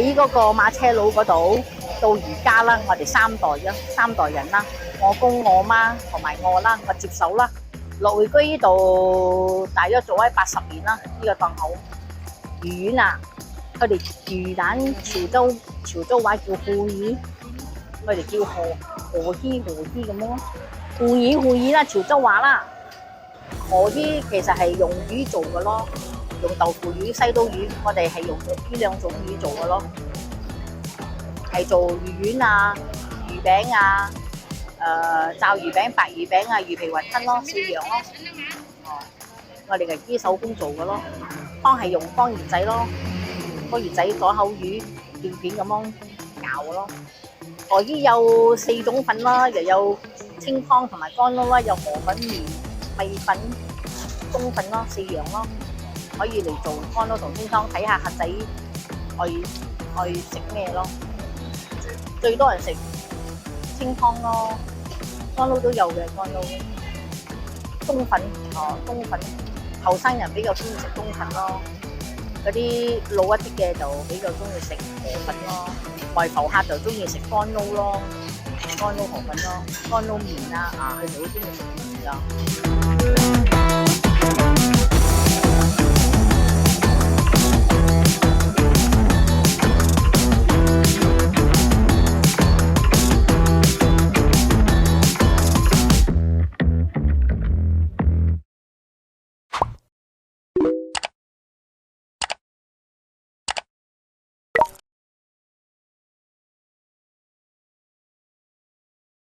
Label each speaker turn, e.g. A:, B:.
A: 喺嗰個馬車佬嗰度，到而家啦，我哋三代人啦，我公我媽同埋我啦，我接手啦。樂匯居呢度大約做咗80年啦，呢個檔口魚丸啊，佢哋魚蛋潮州話叫腐魚，佢哋叫河魚咁咯，腐魚啦，潮州話啦。河魚其實係用魚做嘅咯，用豆腐魚、西刀魚，我哋係用呢兩種魚做嘅咯，係做魚丸啊、魚餅啊、炸魚餅、白魚餅啊、魚皮雲吞咯，4樣咯。我哋係機手工做嘅咯，湯係用方魚仔咯，方魚仔左口魚片片咁樣咬嘅咯。河魚有4種粉啦，又有清湯同埋乾撈啦，有河粉、米粉、中粉咯，4樣咯，可以嚟做乾撈同清湯，睇下客仔愛食咩咯。最多人食清湯咯，乾撈都有嘅，乾撈中粉中粉，後生人比較中意食中粉咯，嗰啲老一啲嘅就比較中意食河粉咯，外埠客就中意食乾撈咯，乾撈河粉咯，乾撈麵啦，佢哋好中意食麵㗎。